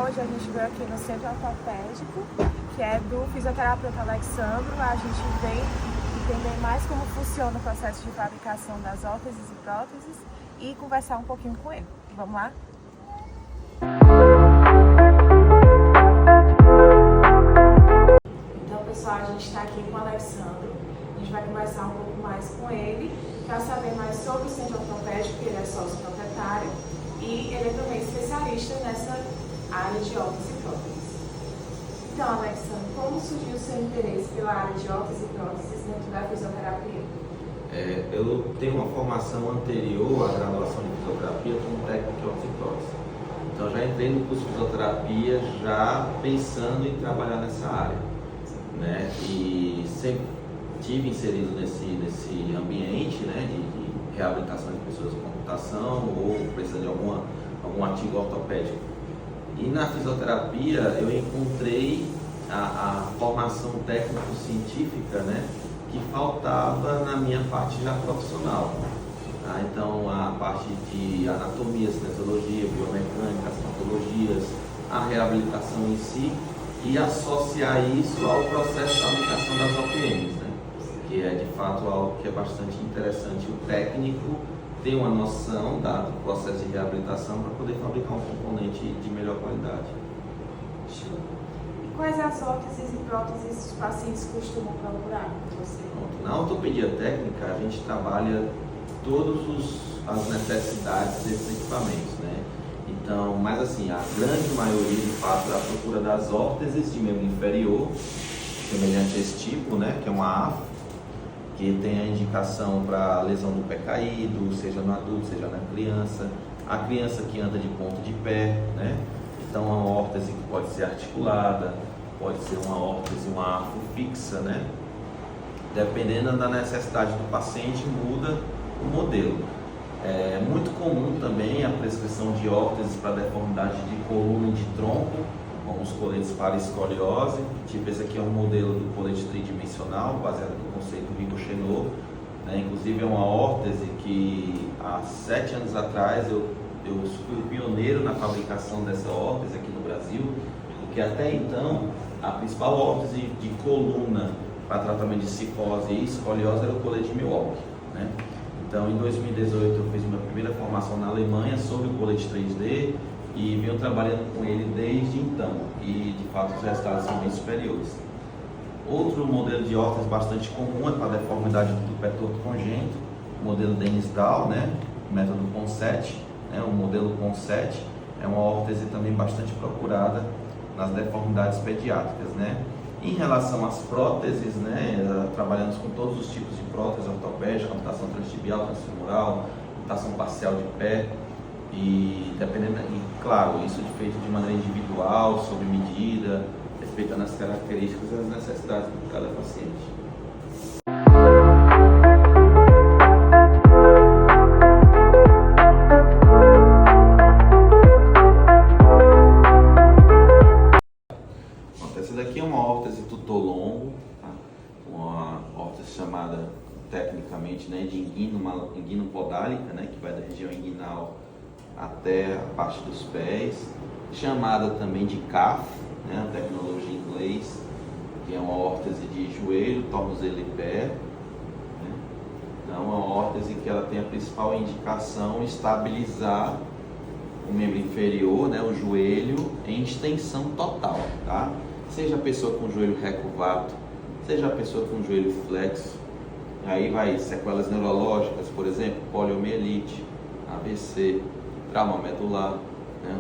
hoje a gente veio aqui no Centro Ortopédico, que é do fisioterapeuta Alexandro. A gente vem entender mais como funciona o processo de fabricação das órteses e próteses e conversar um pouquinho com ele. Vamos lá? Então, pessoal, a gente está aqui com o Alexandro. A gente vai conversar um pouco mais com ele para saber mais sobre o Centro Ortopédico, que ele é sócio proprietário e ele é também especialista nessa área de órteses e próteses. Então, Alexandre, como surgiu o seu interesse pela área de órteses e próteses dentro da fisioterapia? Eu tenho uma formação anterior à graduação de fisioterapia como técnico de órtese e prótese. Então, já entrei no curso de fisioterapia já pensando em trabalhar nessa área, né? E sempre tive inserido nesse ambiente, né, de reabilitação de pessoas com amputação ou precisando de algum artigo ortopédico. E na fisioterapia eu encontrei a formação técnico-científica, né, que faltava na minha parte já profissional. Tá? Então a parte de anatomia, cinesiologia, biomecânica, as patologias, a reabilitação em si e associar isso ao processo de aplicação das OPMs, né, que é de fato algo que é bastante interessante. O técnico ter uma noção do processo de reabilitação para poder fabricar um componente de melhor qualidade. Show. E quais as órteses e próteses os pacientes costumam procurar com você? Na ortopedia técnica, a gente trabalha todas as necessidades desses equipamentos, né? Então, mas assim, a grande maioria de fato é a procura das órteses de membro inferior, semelhante a esse tipo, né? Que é uma AF, que tem a indicação para lesão do pé caído, seja no adulto, seja na criança, a criança que anda de ponta de pé, né? Então, uma órtese que pode ser articulada, pode ser uma órtese, uma afo fixa, né? Dependendo da necessidade do paciente, muda o modelo. É muito comum também a prescrição de órteses para deformidade de coluna e de tronco, com os coletes para escoliose. Tipo, esse aqui é um modelo do colete tridimensional, baseado no conceito Ricochet, né? Inclusive é uma órtese que há 7 anos atrás eu fui o pioneiro na fabricação dessa órtese aqui no Brasil, porque até então a principal órtese de coluna para tratamento de cifose e escoliose era o colete de Milwaukee, né? Então em 2018 eu fiz minha primeira formação na Alemanha sobre o colete 3D e venho trabalhando com ele desde então, e de fato os resultados são bem superiores. Outro modelo de órtese bastante comum é para deformidade do pé torto congênito, o modelo Dennis-Dow, né? O método Ponseti, né? O modelo Ponseti é uma órtese também bastante procurada nas deformidades pediátricas, né? Em relação às próteses, né? Trabalhamos com todos os tipos de prótese ortopédica, amputação transtibial, transfemoral, amputação parcial de pé. E dependendo, e claro, isso é feito de maneira individual, sob medida, respeitando as características e as necessidades de cada paciente. Essa daqui é uma órtese tutolongo, tá? Uma órtese chamada tecnicamente, né, de inguinopodálica, né, que vai da região inguinal até a parte dos pés, chamada também de CAF, né, a tecnologia em inglês, que é uma órtese de joelho, tornozelo e pé, né? Então, é uma órtese que ela tem a principal indicação estabilizar o membro inferior, né, o joelho, em extensão total, tá? Seja a pessoa com o joelho recurvado, seja a pessoa com o joelho flexo, aí vai sequelas neurológicas, por exemplo, poliomielite, AVC, trauma medular, né?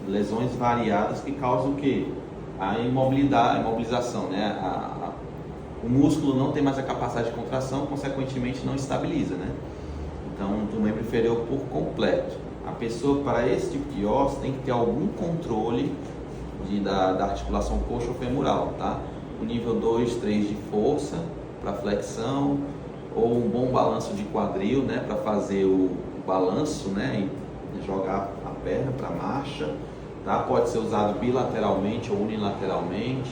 Lesões variadas que causam o quê? A imobilização, né? O músculo não tem mais a capacidade de contração, consequentemente não estabiliza, né? Então, do membro inferior por completo. A pessoa, para esse tipo de osso, tem que ter algum controle da articulação coxo-femoral, tá? O nível 2, 3 de força para flexão, ou um bom balanço de quadril, né? Para fazer o balanço, né? E jogar a perna para marcha, tá? Pode ser usado bilateralmente ou unilateralmente.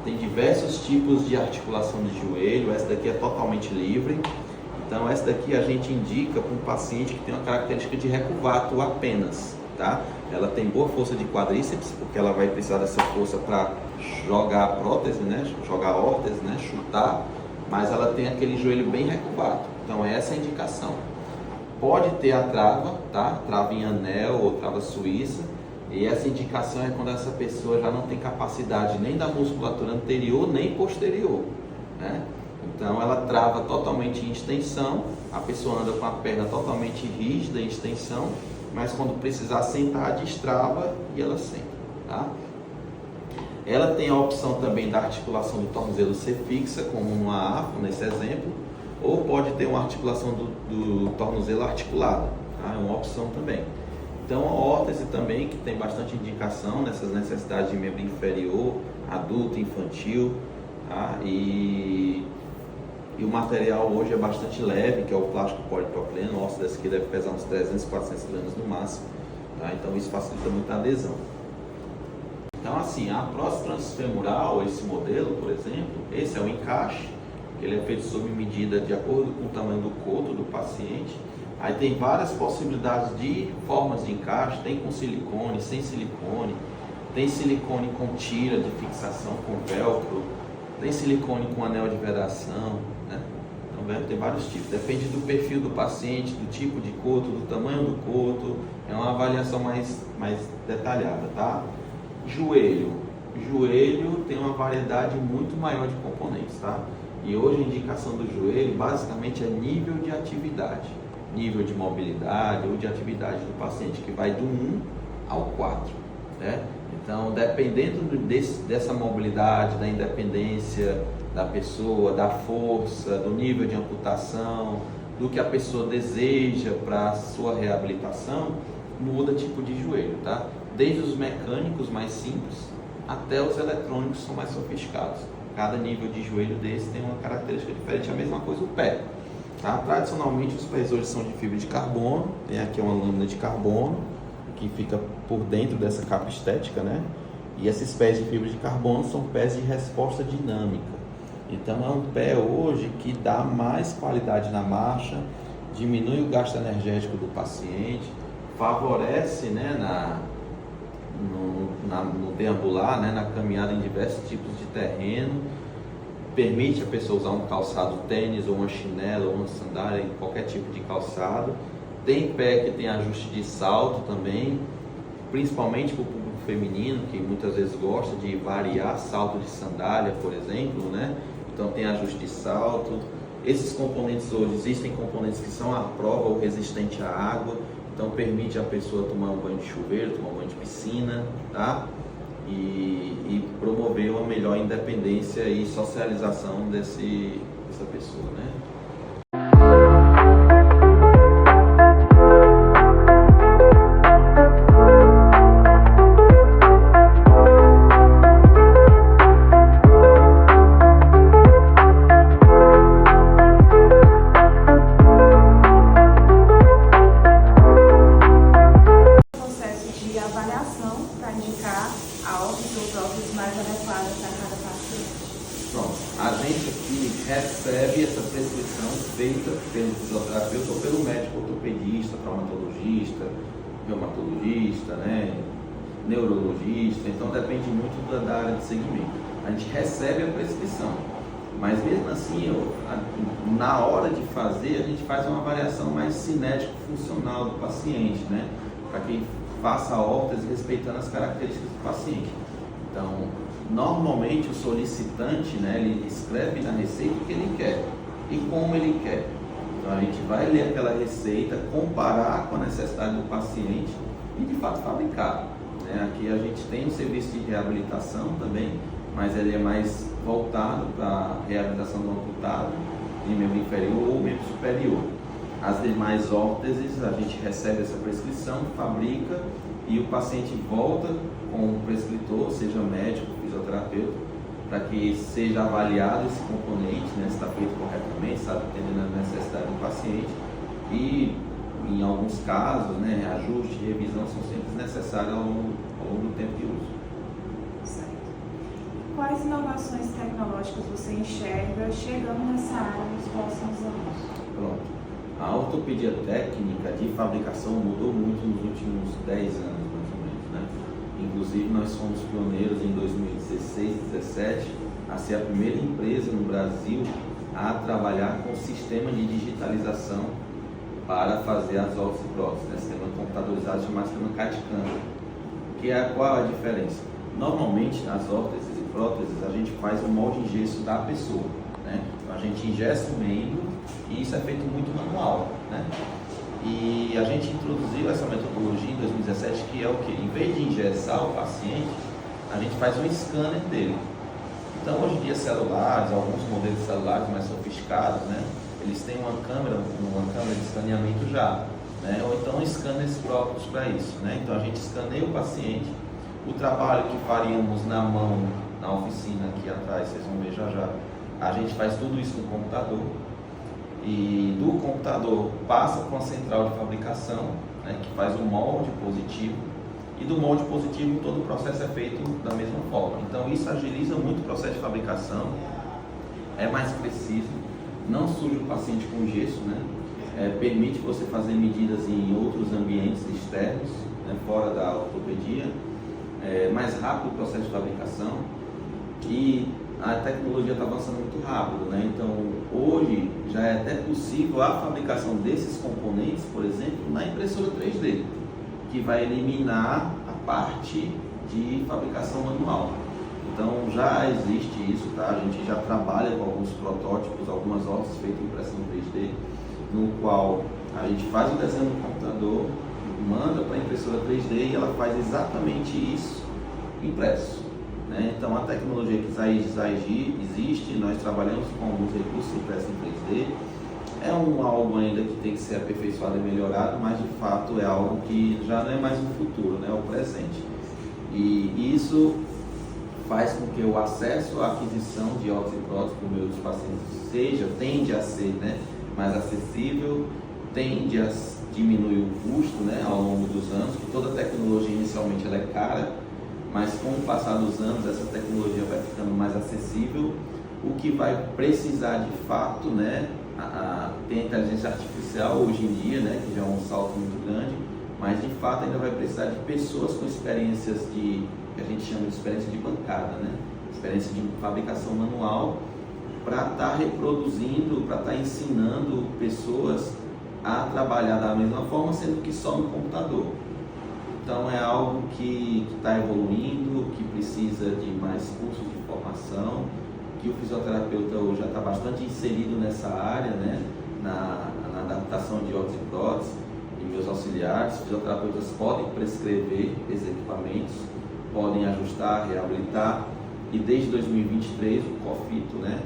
Tem diversos tipos de articulação de joelho, essa daqui é totalmente livre. Então essa daqui a gente indica para um paciente que tem uma característica de recurvato apenas, tá? ela tem boa força de quadríceps, porque ela vai precisar dessa força para jogar a prótese, né? Jogar a órtese, né? Chutar, mas ela tem aquele joelho bem recurvado. Então essa é a indicação. Pode ter a trava, tá? Trava em anel ou trava suíça. E essa indicação é quando essa pessoa já não tem capacidade nem da musculatura anterior nem posterior, né? Então ela trava totalmente em extensão, a pessoa anda com a perna totalmente rígida em extensão, mas quando precisar sentar, destrava e ela senta, tá? Ela tem a opção também da articulação do tornozelo ser fixa, como numa AFO, nesse exemplo, ou pode ter uma articulação do tornozelo articulada, tá? É uma opção também. Então a órtese também, que tem bastante indicação nessas necessidades de membro inferior, adulto, infantil, tá? E o material hoje é bastante leve, que é o plástico polipropileno. O osso desse aqui deve pesar uns 300, 400 gramas no máximo, tá? Então isso facilita muito a adesão. Então assim, a prótese transfemoral, esse modelo, por exemplo, esse é o encaixe, ele é feito sob medida de acordo com o tamanho do coto do paciente. Aí tem várias possibilidades de formas de encaixe, tem com silicone, sem silicone, tem silicone com tira de fixação com velcro, tem silicone com anel de vedação, né? Então tem vários tipos, depende do perfil do paciente, do tipo de coto, do tamanho do coto, é uma avaliação mais detalhada, tá? Joelho tem uma variedade muito maior de componentes, tá? E hoje a indicação do joelho basicamente é nível de atividade, nível de mobilidade ou de atividade do paciente, que vai do 1 ao 4, né? Então, dependendo dessa mobilidade, da independência da pessoa, da força, do nível de amputação, do que a pessoa deseja para a sua reabilitação, muda tipo de joelho, tá? Desde os mecânicos mais simples até os eletrônicos que são mais sofisticados. Cada nível de joelho desse tem uma característica diferente, a mesma coisa o pé. Tá? Tradicionalmente os pés hoje são de fibra de carbono, tem aqui uma lâmina de carbono que fica por dentro dessa capa estética, né? E esses pés de fibra de carbono são pés de resposta dinâmica. Então é um pé hoje que dá mais qualidade na marcha, diminui o gasto energético do paciente, favorece, né, no deambular, né, na caminhada em diversos tipos de terreno, permite a pessoa usar um calçado tênis ou uma chinela ou uma sandália, qualquer tipo de calçado. Tem pé que tem ajuste de salto também, principalmente para o público feminino, que muitas vezes gosta de variar salto de sandália, por exemplo, né? Então tem ajuste de salto. Esses componentes hoje, existem componentes que são à prova ou resistente à água, então permite a pessoa tomar um banho de chuveiro, tomar um banho de piscina, tá? E promover uma melhor independência e socialização dessa pessoa, né? Recebe essa prescrição feita pelo fisioterapeuta ou pelo médico ortopedista, traumatologista, reumatologista, né, neurologista. Então depende muito da área de segmento. A gente recebe a prescrição, mas mesmo assim, na hora de fazer, a gente faz uma avaliação mais cinético-funcional do paciente, né, para que faça a órtese respeitando as características do paciente. Então, normalmente o solicitante, né, ele escreve na receita o que ele quer e como ele quer. Então a gente vai ler aquela receita, comparar com a necessidade do paciente e de fato fabricar, né? Aqui a gente tem um serviço de reabilitação também, mas ele é mais voltado para a reabilitação do amputado de membro inferior ou membro superior. As demais órteses a gente recebe essa prescrição, fabrica e o paciente volta com o prescritor, seja médico, fisioterapeuta, para que seja avaliado esse componente, né, se está feito corretamente, sabe, atendendo a necessidade do paciente. E em alguns casos, né, reajuste, revisão são sempre necessários ao longo do tempo de uso. Certo. Quais inovações tecnológicas você enxerga chegando nessa área nos próximos anos? Pronto. A ortopedia técnica de fabricação mudou muito nos últimos 10 anos, mais ou Inclusive, nós fomos pioneiros em 2016 e 2017 a ser a primeira empresa no Brasil a trabalhar com sistema de digitalização para fazer as órteses e próteses, né? Sistema computadorizado chamado sistema CAD/CAM. Qual a diferença? Normalmente, nas órteses e próteses, a gente faz o molde em gesso da pessoa, né? Então, a gente engessa o membro e isso é feito muito manual, né? E a gente introduziu essa metodologia em 2017, que é o quê? Em vez de engessar o paciente, a gente faz um scanner dele. Então, hoje em dia, celulares, alguns modelos de celulares mais sofisticados, né? Eles têm uma câmera de escaneamento já, né? Ou então scanners próprios para isso, né? Então, a gente escaneia o paciente. O trabalho que faríamos na mão, na oficina aqui atrás, vocês vão ver já já, a gente faz tudo isso no computador. E do computador passa para uma central de fabricação, né, que faz o molde positivo, e do molde positivo todo o processo é feito da mesma forma. Então isso agiliza muito o processo de fabricação, é mais preciso, não suja o paciente com gesso, né, permite você fazer medidas em outros ambientes externos, né, fora da ortopedia, mais rápido o processo de fabricação e a tecnologia está avançando muito rápido, né? Então, hoje já é até possível a fabricação desses componentes, por exemplo, na impressora 3D, que vai eliminar a parte de fabricação manual. Então, já existe isso, tá? A gente já trabalha com alguns protótipos, algumas órteses feitas em impressão 3D, no qual a gente faz o desenho no computador, manda para a impressora 3D e ela faz exatamente isso impresso. Né? Então a tecnologia que já existe, nós trabalhamos com alguns recursos impressos em 3D, é algo ainda que tem que ser aperfeiçoado e melhorado, mas de fato é algo que já não é mais o futuro, né? É o presente. E isso faz com que o acesso à aquisição de órteses e próteses por meio dos pacientes tende a ser, né, mais acessível, tende a diminuir o custo, né, ao longo dos anos, porque toda tecnologia inicialmente ela é cara, mas com o passar dos anos essa tecnologia vai ficando mais acessível, o que vai precisar de fato, né, tem a inteligência artificial hoje em dia, né, que já é um salto muito grande, mas de fato ainda vai precisar de pessoas com experiências que a gente chama de experiência de bancada, né, experiência de fabricação manual, para estar reproduzindo, para estar ensinando pessoas a trabalhar da mesma forma, sendo que só no computador. Então é algo que está evoluindo, que precisa de mais cursos de formação, que o fisioterapeuta hoje já está bastante inserido nessa área, né? na adaptação de órteses e próteses, e meus auxiliares, fisioterapeutas podem prescrever esses equipamentos, podem ajustar, reabilitar, e desde 2023 o COFITO, né,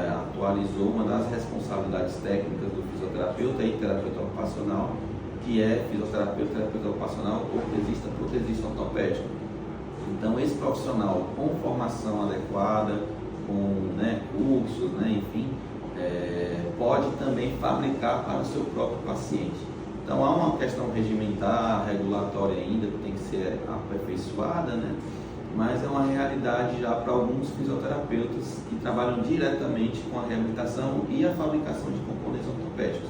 atualizou uma das responsabilidades técnicas do fisioterapeuta e terapeuta ocupacional, que é fisioterapeuta, terapeuta ocupacional, protesista ortopédico. Então esse profissional com formação adequada, com, né, cursos, né, enfim, pode também fabricar para o seu próprio paciente. Então há uma questão regimentar, regulatória ainda, que tem que ser aperfeiçoada, né? Mas é uma realidade já para alguns fisioterapeutas que trabalham diretamente com a reabilitação e a fabricação de componentes ortopédicos.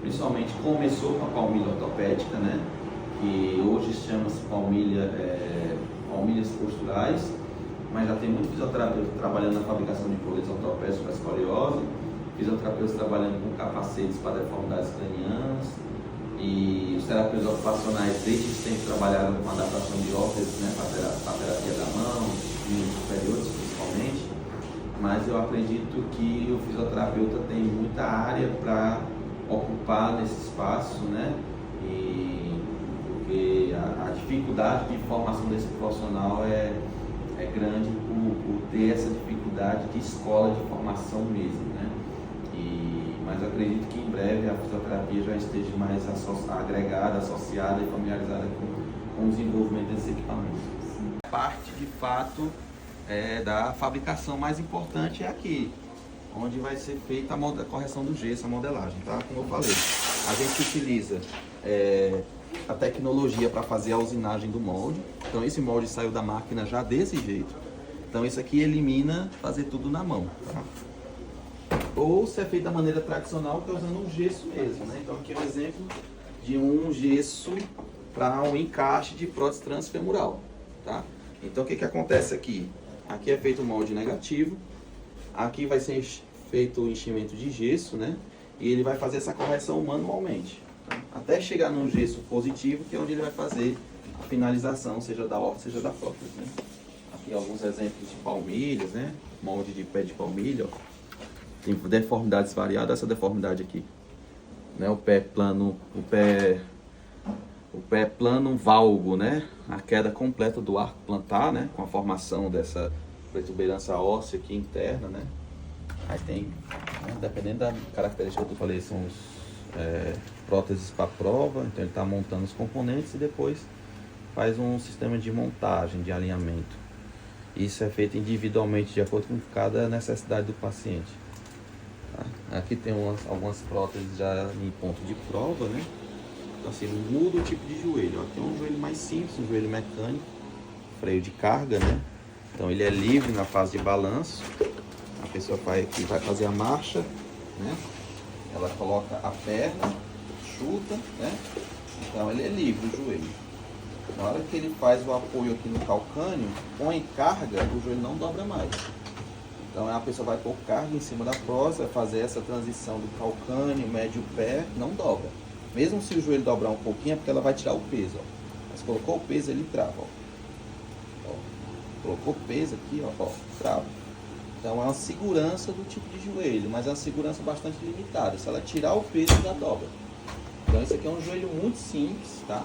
Principalmente começou com a palmilha ortopédica, né? Que hoje chama-se palmilhas posturais, mas já tem muito fisioterapeuta trabalhando na fabricação de coletes ortopédicos para escoliose, fisioterapeutas trabalhando com capacetes para deformidades cranianas, e os terapeutas ocupacionais desde sempre trabalharam com adaptação de órteses, né, para a terapia da mão, membros superiores principalmente, mas eu acredito que o fisioterapeuta tem muita área para ocupar nesse espaço, né, e porque a dificuldade de formação desse profissional é grande por ter essa dificuldade de escola de formação mesmo, né? Mas eu acredito que em breve a fisioterapia já esteja mais agregada, associada e familiarizada com o desenvolvimento desses equipamentos. A parte, de fato, da fabricação mais importante é aqui, onde vai ser feita a correção do gesso, a modelagem, tá? Como eu falei, a gente utiliza a tecnologia para fazer a usinagem do molde. Então esse molde saiu da máquina já desse jeito. Então isso aqui elimina fazer tudo na mão, tá? Ou se é feito da maneira tradicional, que é usando um gesso mesmo, né? Então aqui é um exemplo de um gesso para um encaixe de prótese transfemoral, tá? Então o que acontece aqui? Aqui é feito o molde negativo, aqui vai ser feito o enchimento de gesso, né? E ele vai fazer essa correção manualmente, tá? Até chegar no gesso positivo, que é onde ele vai fazer a finalização, seja da órtese, seja da prótese, né? Aqui alguns exemplos de palmilhas, né? Molde de pé de palmilha, ó. Tem deformidades variadas, essa deformidade aqui, né? O pé plano valgo, né? A queda completa do arco plantar, né? Com a formação dessa protuberância óssea aqui interna, né? Aí tem, né? Dependendo da característica que eu falei, são os próteses para prova. Então ele está montando os componentes e depois faz um sistema de montagem, de alinhamento. Isso é feito individualmente de acordo com cada necessidade do paciente. Tá? Aqui tem algumas próteses já em ponto de prova, né? Então assim, muda o tipo de joelho. Aqui é um joelho mais simples, um joelho mecânico, freio de carga, né? Então ele é livre na fase de balanço. A pessoa vai fazer a marcha, né? Ela coloca a perna, chuta, né? Então ele é livre o joelho. Na hora que ele faz o apoio aqui no calcâneo, põe carga, o joelho não dobra mais. Então a pessoa vai pôr carga em cima da prótese, vai fazer essa transição do calcâneo, médio pé, não dobra. Mesmo se o joelho dobrar um pouquinho, é porque ela vai tirar o peso, ó. Mas colocou o peso, ele trava, ó. Colocou o peso aqui, ó, trava. Então é uma segurança do tipo de joelho, mas é uma segurança bastante limitada. Se ela tirar o peso, já dobra. Então esse aqui é um joelho muito simples, tá?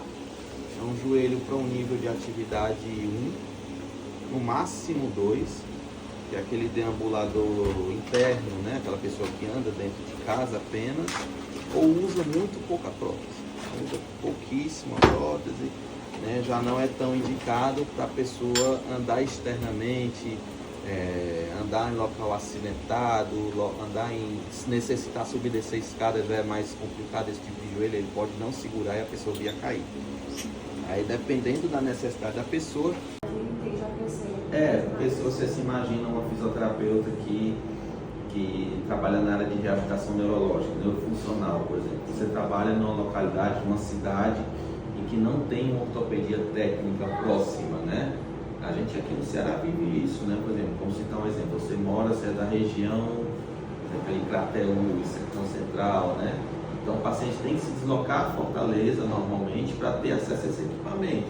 É um joelho para um nível de atividade 1, no máximo 2, que é aquele deambulador interno, né? Aquela pessoa que anda dentro de casa apenas, ou usa muito pouca prótese, usa pouquíssima prótese, né? Já não é tão indicado para a pessoa andar externamente, andar em local acidentado, se necessitar subir e descer escada já é mais complicado esse tipo de joelho, ele pode não segurar e a pessoa vir a cair. Aí dependendo da necessidade da pessoa. Porque se você se imagina uma fisioterapeuta que trabalha na área de reabilitação neurológica, neurofuncional, por exemplo. Você trabalha numa localidade, numa cidade em que não tem uma ortopedia técnica próxima, né? A gente aqui no Ceará vive isso, né? Por exemplo, vamos citar um exemplo, você é da região, por exemplo, Crateús, Sertão Central, né? Então o paciente tem que se deslocar a Fortaleza normalmente para ter acesso a esse equipamento.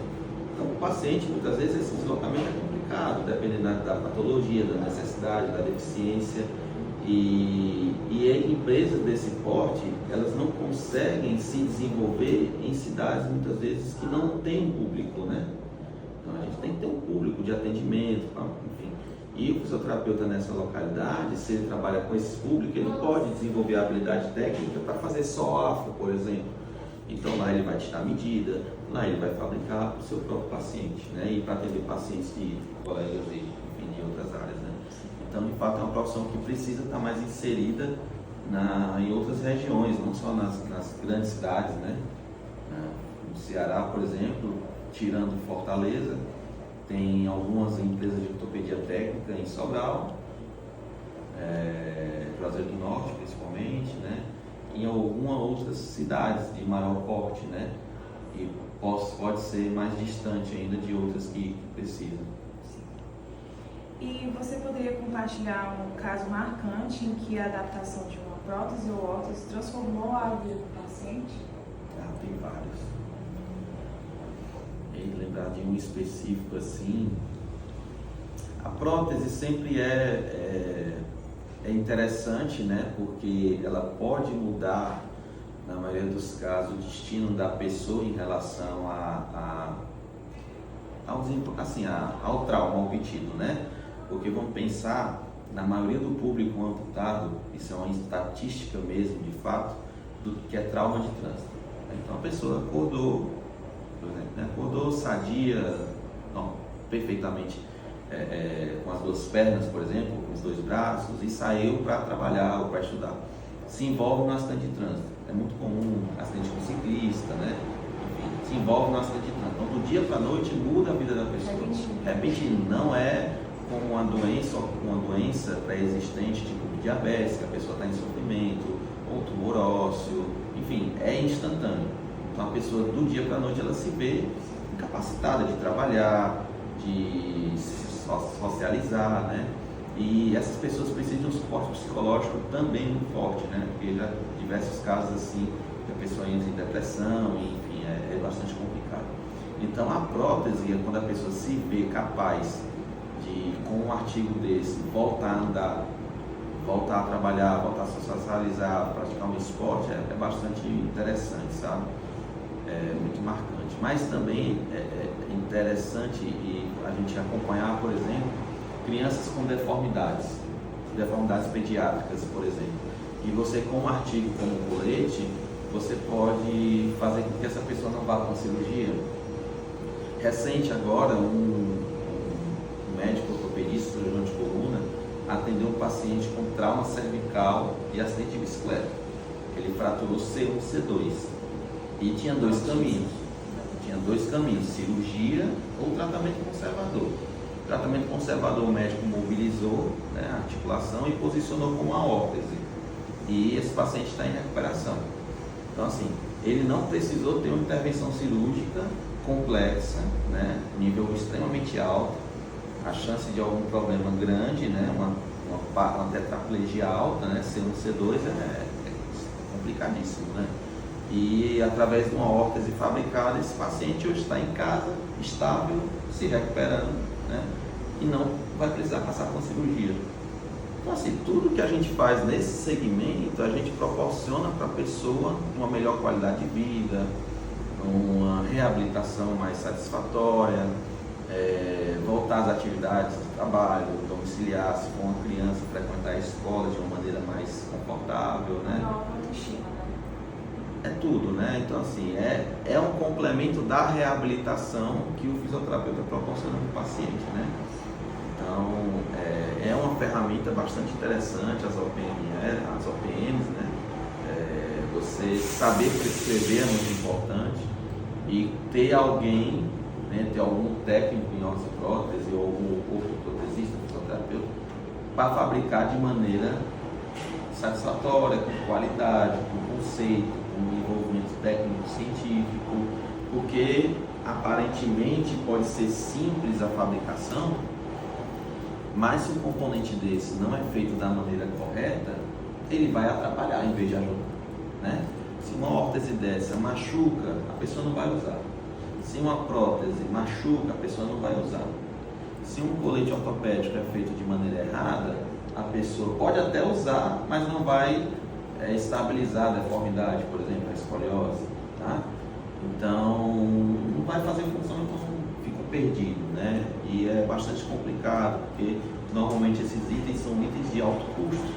Então o paciente, muitas vezes, esse deslocamento é complicado, dependendo da patologia, da necessidade, da deficiência. E empresas desse porte, elas não conseguem se desenvolver em cidades, muitas vezes, que não têm um público, né? Então a gente tem que ter um público de atendimento, enfim. E o fisioterapeuta nessa localidade, se ele trabalha com esse público, ele pode desenvolver a habilidade técnica para fazer só afro, por exemplo. Então lá ele vai tirar medida, lá ele vai fabricar para o seu próprio paciente, né? E para atender pacientes de colegas e, enfim, de outras áreas, né? Então, de fato, é uma profissão que precisa estar mais inserida em outras regiões, não só nas grandes cidades, né? No Ceará, por exemplo, tirando Fortaleza, tem algumas empresas de ortopedia técnica em Sobral, Juazeiro do Norte, principalmente, né? Em algumas outras cidades de maior porte, né? E pode ser mais distante ainda de outras que precisam. E você poderia compartilhar um caso marcante em que a adaptação de uma prótese ou órtese transformou a vida do paciente? Tem vários. E lembrar de um específico assim, a prótese sempre é interessante, né? Porque ela pode mudar, na maioria dos casos, o destino da pessoa em relação ao trauma obtido, né? Porque vamos pensar, na maioria do público amputado, isso é uma estatística mesmo, de fato, do que é trauma de trânsito. Então a pessoa acordou, por exemplo, né? Acordou sadia, perfeitamente, com as duas pernas, por exemplo, com os dois braços, e saiu para trabalhar ou para estudar. Se envolve no acidente de trânsito. É muito comum acidente com ciclista, né? Enfim, se envolve no acidente de trânsito. Então, do dia para a noite, muda a vida da pessoa. Repetindo, não é como uma doença ou uma doença pré-existente, tipo diabetes, que a pessoa está em sofrimento, ou tumor ósseo, enfim, é instantâneo. Então a pessoa do dia para a noite ela se vê incapacitada de trabalhar, de socializar, né? E essas pessoas precisam de um suporte psicológico também muito forte, né? Porque já diversos casos assim, que a pessoa entra em depressão, enfim, é bastante complicado. Então a prótese, quando a pessoa se vê capaz de, com um artigo desse, voltar a andar, voltar a trabalhar, voltar a socializar, praticar um esporte, é bastante interessante, sabe? É muito marcante. Mas também é interessante e a gente acompanhar, por exemplo, crianças com deformidades pediátricas, por exemplo. E você, com um artigo como o colete, você pode fazer com que essa pessoa não vá para uma cirurgia. Recente agora, um médico ortopedista, cirurgião de coluna, atendeu um paciente com trauma cervical e acidente de bicicleta. Ele fraturou C1 e C2. E tinha dois caminhos, cirurgia ou tratamento conservador. O tratamento conservador, o médico mobilizou, né, a articulação e posicionou com uma órtese. E esse paciente está em recuperação. Então, assim, ele não precisou ter uma intervenção cirúrgica complexa, né, nível extremamente alto, a chance de algum problema grande, né, uma tetraplegia alta, né, C1, C2 é complicadíssimo, né? E através de uma órtese fabricada, esse paciente hoje está em casa, estável, se recuperando, né? E não vai precisar passar por uma cirurgia. Então, assim, tudo que a gente faz nesse segmento, a gente proporciona para a pessoa uma melhor qualidade de vida, uma reabilitação mais satisfatória, voltar às atividades de trabalho, domiciliar, se for uma criança, frequentar a escola de uma maneira mais confortável, né? É tudo, né? Então, assim, é um complemento da reabilitação que o fisioterapeuta proporciona para o paciente, né? Então, é uma ferramenta bastante interessante, as OPMs, né? Você saber prescrever é muito importante e ter alguém, né, ter algum técnico em ortoprótese ou algum ortoprotesista, fisioterapeuta, para fabricar de maneira satisfatória, com qualidade, com conceito, com envolvimento técnico-científico, porque aparentemente pode ser simples a fabricação, mas se o componente desse não é feito da maneira correta, ele vai atrapalhar em vez de ajudar, né? Se uma órtese dessa machuca, a pessoa não vai usar. Se uma prótese machuca, a pessoa não vai usar. Se um colete ortopédico é feito de maneira errada, a pessoa pode até usar, mas não vai estabilizar a deformidade, por exemplo, a escoliose, tá? Então, não vai fazer função, então fica perdido, né? E é bastante complicado, porque normalmente esses itens são itens de alto custo,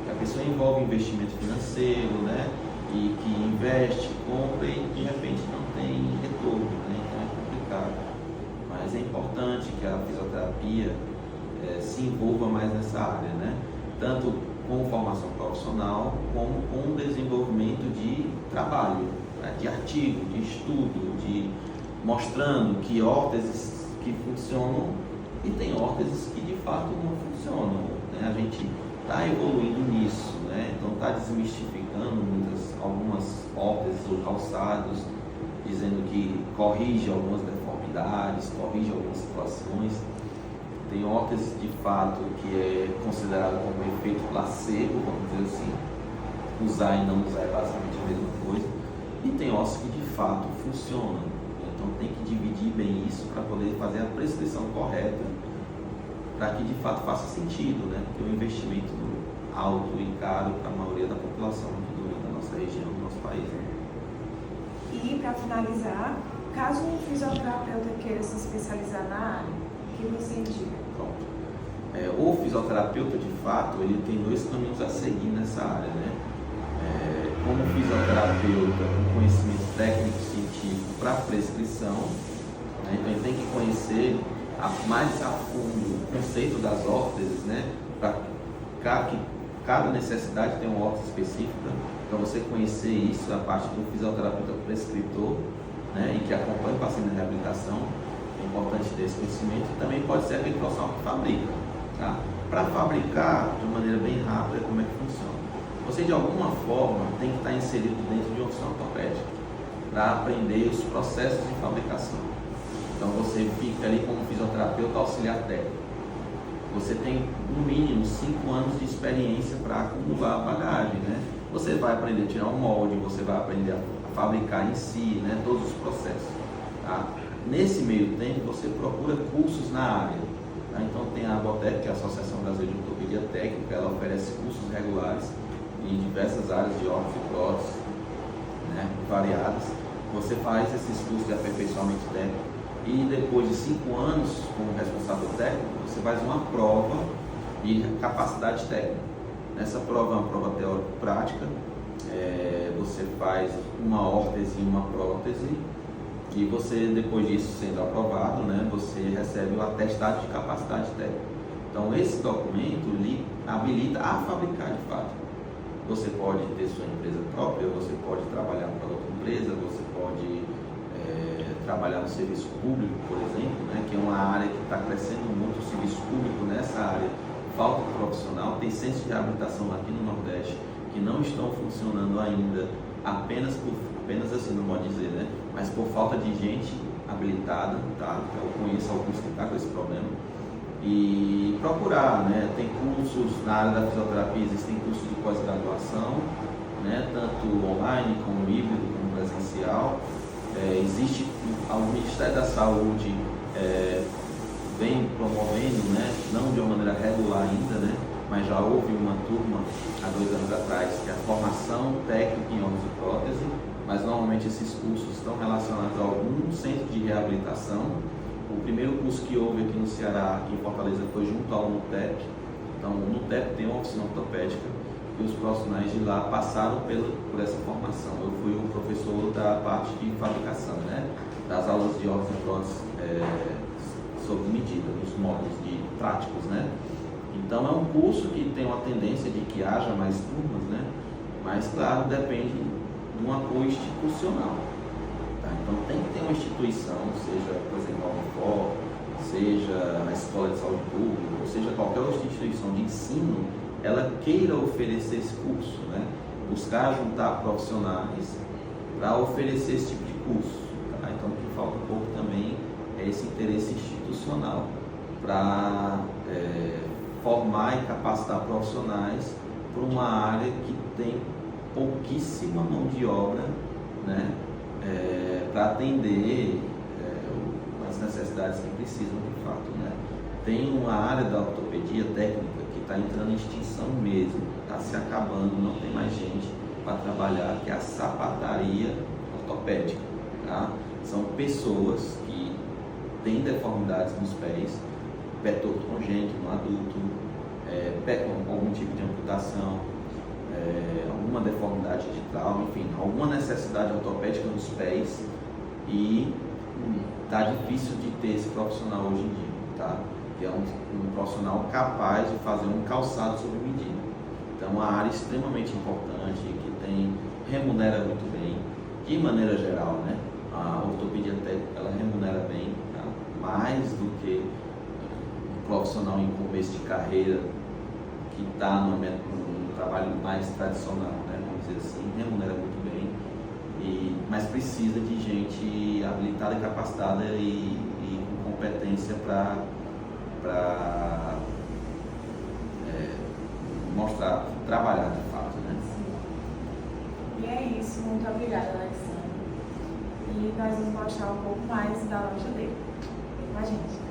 que a pessoa envolve investimento financeiro, né? E que investe, compra e de repente não tem retorno, né? Então é complicado. Mas é importante que a fisioterapia se envolva mais nessa área, né? Tanto com formação profissional, como com desenvolvimento de trabalho, né? De artigo, de estudo, mostrando que órteses que funcionam e tem órteses que de fato não funcionam, né? A gente está evoluindo nisso, né? Então está desmistificando algumas órteses ou calçados, dizendo que corrige algumas deformidades, corrige algumas situações. Tem órteses de fato que é considerado como efeito placebo, vamos dizer assim, usar e não usar é basicamente a mesma coisa. E tem ossos que de fato funcionam. Então tem que dividir bem isso para poder fazer a prescrição correta, para que de fato faça sentido, né? Porque o investimento alto e caro para a maioria da população da nossa região, do nosso país. Né? E para finalizar, caso um fisioterapeuta queira se especializar na área, o que você indica? Pronto. O fisioterapeuta, de fato, ele tem dois caminhos a seguir nessa área, né? Como fisioterapeuta com conhecimento técnico-científico para prescrição, né? Então ele tem que conhecer mais a fundo o conceito das órteses, né? Para que cada necessidade tem uma órtese específica, para você conhecer isso, a parte do fisioterapeuta prescritor, né? E que acompanha o paciente na reabilitação. É importante ter esse conhecimento. Também pode ser aquele profissional que fabrica, tá? Para fabricar de maneira bem rápida, como é que funciona? Você de alguma forma tem que estar inserido dentro de uma oficina ortopédica para aprender os processos de fabricação. Então você fica ali como fisioterapeuta auxiliar técnico. Você tem no mínimo 5 anos de experiência para acumular a bagagem, né? Você vai aprender a tirar um molde, você vai aprender a fabricar em si, né? Todos os processos. Tá? Nesse meio tempo você procura cursos na área. Tá? Então tem a ABOTEC, que é a Associação Brasileira de Ortopedia Técnica, ela oferece cursos regulares em diversas áreas de órtese e prótese, né? Variadas. Você faz esses cursos de aperfeiçoamento técnico e depois de 5 anos como responsável técnico, você faz uma prova de capacidade técnica. Nessa prova é uma prova teórico-prática, você faz uma órtese e uma prótese e você, depois disso sendo aprovado, né, você recebe o atestado de capacidade técnica. Então esse documento lhe habilita a fabricar de fato. Você pode ter sua empresa própria, você pode trabalhar para outra empresa, você pode trabalhar no serviço público, por exemplo, né, que é uma área que está crescendo muito. O serviço público nessa área falta de profissional, tem centros de reabilitação aqui no Nordeste que não estão funcionando ainda, apenas assim, não pode dizer, né, mas por falta de gente habilitada, tá? Eu conheço alguns que estão com esse problema. E procurar, né? Tem cursos na área da fisioterapia, existem cursos de pós-graduação, né? Tanto online como híbrido, como presencial. Existe o Ministério da Saúde vem promovendo, né? Não de uma maneira regular ainda, né? Mas já houve uma turma há 2 anos atrás que é a formação técnica em órtese e prótese, mas normalmente esses cursos estão relacionados a algum centro de reabilitação. O primeiro curso que houve aqui no Ceará, aqui em Fortaleza, foi junto ao NUTEP. Então, o NUTEP tem uma oficina ortopédica e os profissionais de lá passaram por essa formação. Eu fui o professor da parte de fabricação, né? Das aulas de órtese e prótese sob medida, nos módulos práticos, né? Então, é um curso que tem uma tendência de que haja mais turmas, né? Mas, claro, depende de um apoio institucional. Então tem que ter uma instituição, seja, por exemplo, a Unifor, seja a Escola de Saúde Pública, ou seja, qualquer outra instituição de ensino, ela queira oferecer esse curso, né? Buscar juntar profissionais para oferecer esse tipo de curso. Tá? Então o que falta um pouco também é esse interesse institucional para formar e capacitar profissionais para uma área que tem pouquíssima mão de obra, né? Para atender as necessidades que precisam de fato, né? Tem uma área da ortopedia técnica que está entrando em extinção mesmo, está se acabando, não tem mais gente para trabalhar, que é a sapataria ortopédica, tá? São pessoas que têm deformidades nos pés, pé torto congênito no adulto, pé com algum tipo de amputação, alguma deformidade de trauma, enfim, alguma necessidade ortopédica nos pés, e está difícil de ter esse profissional hoje em dia, tá? Que é um profissional capaz de fazer um calçado sob medida. Então, é uma área extremamente importante, que remunera muito bem, de maneira geral, né? A ortopedia técnica, ela remunera bem, tá? Mais do que um profissional em começo de carreira que está no trabalho mais tradicional, né? Vamos dizer assim, remunera muito bem, mas precisa de gente habilitada, capacitada e com competência para mostrar, trabalhar de fato, né? Sim. E é isso, muito obrigada, Alexandre. E nós vamos mostrar um pouco mais da loja dele. Vem com a gente.